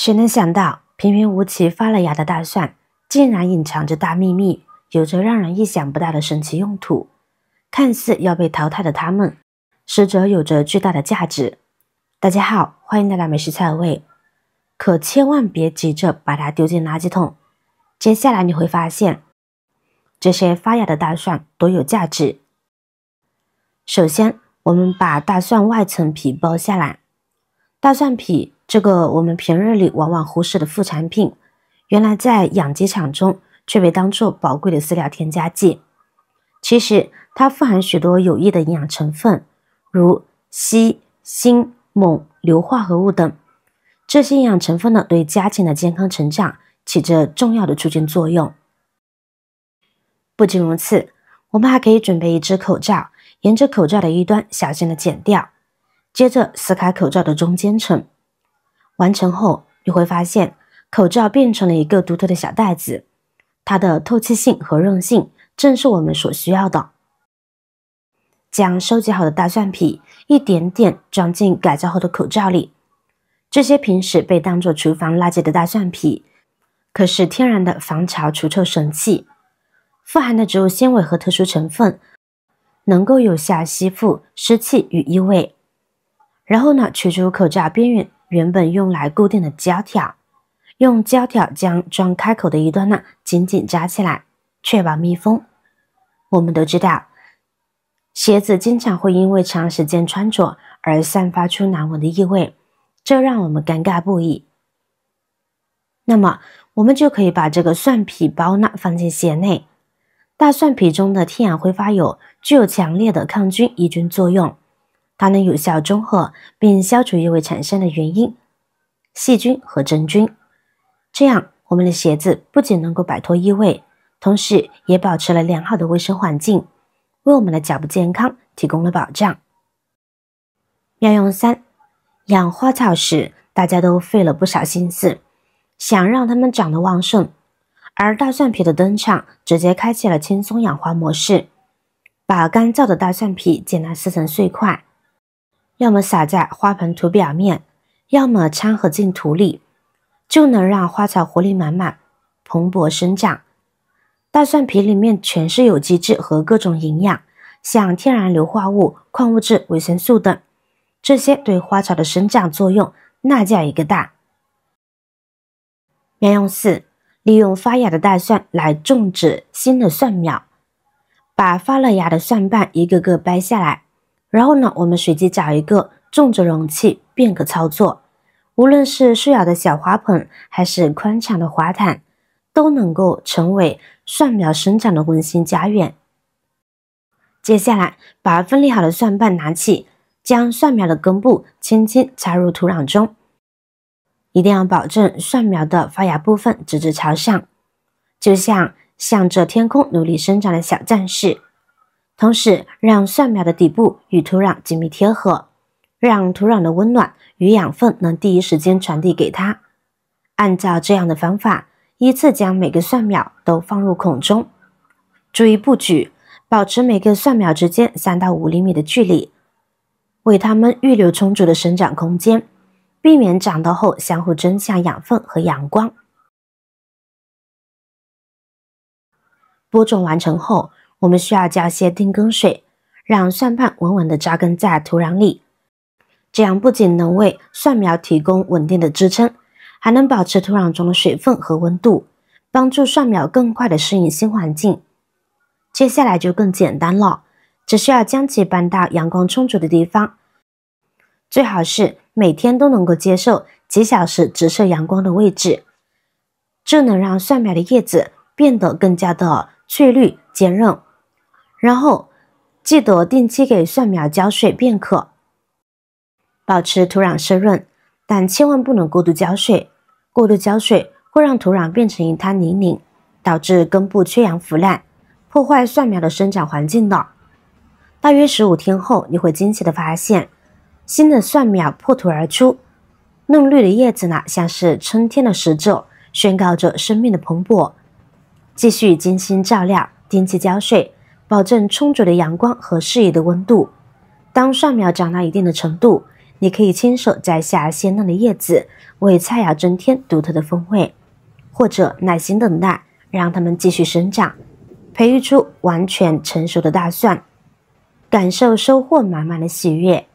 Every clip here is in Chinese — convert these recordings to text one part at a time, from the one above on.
谁能想到，平平无奇发了芽的大蒜，竟然隐藏着大秘密，有着让人意想不到的神奇用途。看似要被淘汰的它们，实则有着巨大的价值。大家好，欢迎来到美食菜味，可千万别急着把它丢进垃圾桶。接下来你会发现，这些发芽的大蒜多有价值。首先，我们把大蒜外层皮剥下来。大蒜皮这个我们平日里往往忽视的副产品，原来在养鸡场中却被当作宝贵的饲料添加剂。其实它富含许多有益的营养成分，如硒、锌、锰、硫化合物等。这些营养成分呢，对家禽的健康成长起着重要的促进作用。不仅如此，我们还可以准备一只口罩，沿着口罩的一端小心的剪掉，接着撕开口罩的中间层。完成后，你会发现口罩变成了一个独特的小袋子，它的透气性和韧性正是我们所需要的。将收集好的大蒜皮一点点装进改造后的口罩里，这些平时被当作厨房垃圾的大蒜皮，可是天然的防潮除臭神器，富含的植物纤维和特殊成分，能够有效吸附湿气与异味。然后呢，取出口罩边缘原本用来固定的胶条，用胶条将装开口的一端呢紧紧扎起来，确保密封。我们都知道，鞋子经常会因为长时间穿着而散发出难闻的异味，这让我们尴尬不已。那么我们就可以把这个蒜皮包呢放进鞋内。大蒜皮中的天然挥发油具有强烈的抗菌抑菌作用，它能有效中和并消除异味产生的原因细菌和真菌。这样我们的鞋子不仅能够摆脱异味，同时也保持了良好的卫生环境，为我们的脚部健康提供了保障。妙用3，养花草时大家都费了不少心思，想让它们长得旺盛，而大蒜皮的登场直接开启了轻松养花模式。把干燥的大蒜皮剪来4层碎块，要么撒在花盆土表面，要么掺和进土里，就能让花草活力满满，蓬勃生长。大蒜皮里面全是有机质和各种营养，像天然硫化物、矿物质、维生素等，这些对花草的生长作用那叫一个大。妙用4，利用发芽的大蒜来种植新的蒜苗。把发了芽的蒜瓣一个个掰下来，然后呢，我们随机找一个种植容器便可操作。无论是树摇的小花盆还是宽敞的花坛，都能够成为蒜苗生长的温馨家园。接下来把分离好的蒜瓣拿起，将蒜苗的根部轻轻插入土壤中，一定要保证蒜苗的发芽部分直直朝上，就像向着天空努力生长的小战士。同时让蒜苗的底部与土壤紧密贴合，让土壤的温暖与养分能第一时间传递给它。按照这样的方法，依次将每个蒜苗都放入孔中，注意布局，保持每个蒜苗之间3到5厘米的距离，为它们预留充足的生长空间，避免长大后相互争抢养分和阳光。播种完成后，我们需要浇些定根水，让蒜瓣稳稳地扎根在土壤里。这样不仅能为蒜苗提供稳定的支撑，还能保持土壤中的水分和温度，帮助蒜苗更快地适应新环境。接下来就更简单了，只需要将其搬到阳光充足的地方，最好是每天都能够接受几小时直射阳光的位置，这能让蒜苗的叶子变得更加的翠绿坚韧。然后记得定期给蒜苗浇水便可，保持土壤湿润，但千万不能过度浇水。过度浇水会让土壤变成一滩泥泞，导致根部缺氧腐烂，破坏蒜苗的生长环境的。大约15天后，你会惊喜地发现新的蒜苗破土而出，嫩绿的叶子呢，像是春天的使者，宣告着生命的蓬勃。继续精心照料，定期浇水，保证充足的阳光和适宜的温度。当蒜苗长到一定的程度，你可以亲手摘下鲜嫩的叶子，为菜肴增添独特的风味，或者耐心等待，让它们继续生长，培育出完全成熟的大蒜，感受收获满满的喜悦。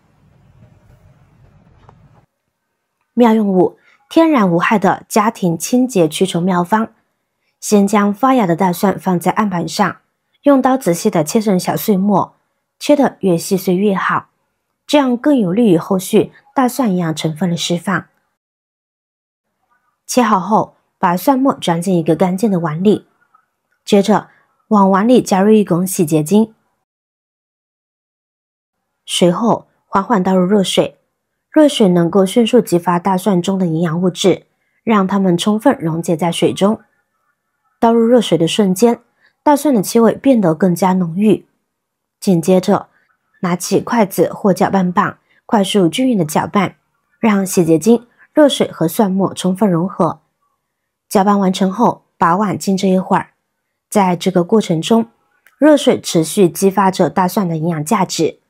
妙用5：天然无害的家庭清洁驱虫妙方。先将发芽的大蒜放在案板上，用刀仔细地切成小碎末，切得越细碎越好，这样更有利于后续大蒜营养成分的释放。切好后，把蒜末装进一个干净的碗里，接着往碗里加入1公洗洁精，随后缓缓倒入热水，热水能够迅速激发大蒜中的营养物质，让它们充分溶解在水中。倒入热水的瞬间，大蒜的气味变得更加浓郁。紧接着，拿起筷子或搅拌棒，快速均匀的搅拌，让洗洁精、热水和蒜末充分融合。搅拌完成后，把碗静置一会儿。在这个过程中，热水持续激发着大蒜的营养价值，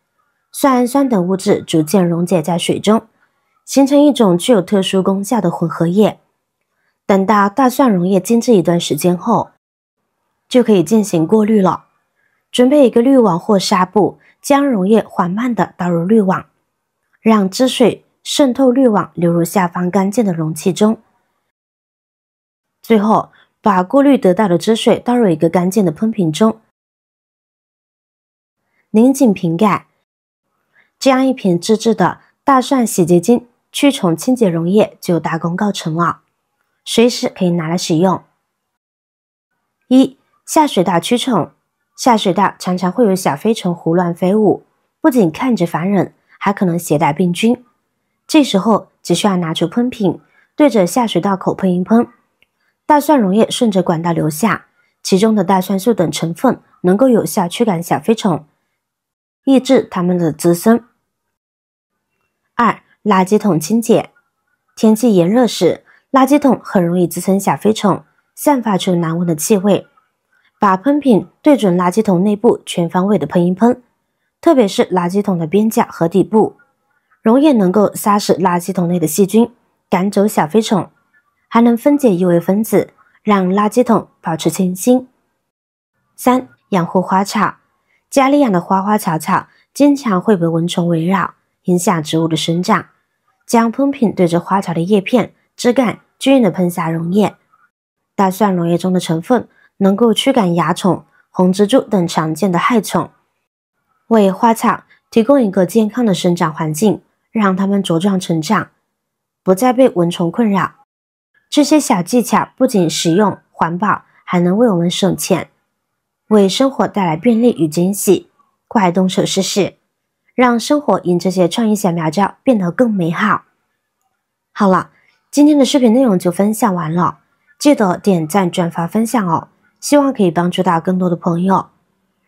蒜氨酸等物质逐渐溶解在水中，形成一种具有特殊功效的混合液。等到大蒜溶液静置一段时间后，就可以进行过滤了。准备一个滤网或纱布，将溶液缓慢地倒入滤网，让汁水渗透滤网流入下方干净的容器中。最后，把过滤得到的汁水倒入一个干净的喷瓶中，拧紧瓶盖，这样一瓶自制的大蒜洗洁精驱虫清洁溶液就大功告成了，随时可以拿来使用。1、下水道驱虫。下水道常常会有小飞虫胡乱飞舞，不仅看着烦人，还可能携带病菌。这时候只需要拿出喷瓶，对着下水道口喷一喷，大蒜溶液顺着管道流下，其中的大蒜素等成分能够有效驱赶小飞虫，抑制它们的滋生。2、垃圾桶清洁。天气炎热时，垃圾桶很容易滋生小飞虫，散发出难闻的气味。把喷瓶对准垃圾桶内部，全方位的喷一喷，特别是垃圾桶的边角和底部，溶液能够杀死垃圾桶内的细菌，赶走小飞虫，还能分解异味分子，让垃圾桶保持清新。3、养护花草。家里养的花草草经常会被蚊虫围绕，影响植物的生长。将喷瓶对着花草的叶片、枝干均匀的喷洒溶液，大蒜溶液中的成分能够驱赶蚜虫、红蜘蛛等常见的害虫，为花草提供一个健康的生长环境，让它们茁壮成长，不再被蚊虫困扰。这些小技巧不仅实用环保，还能为我们省钱，为生活带来便利与惊喜。快动手试试，让生活因这些创意小妙招变得更美好。好了，今天的视频内容就分享完了，记得点赞、转发、分享哦。希望可以帮助到更多的朋友。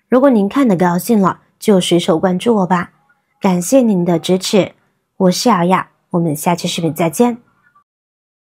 如果您看得高兴了，就随手关注我吧。感谢您的支持，我是瑶瑶，我们下期视频再见。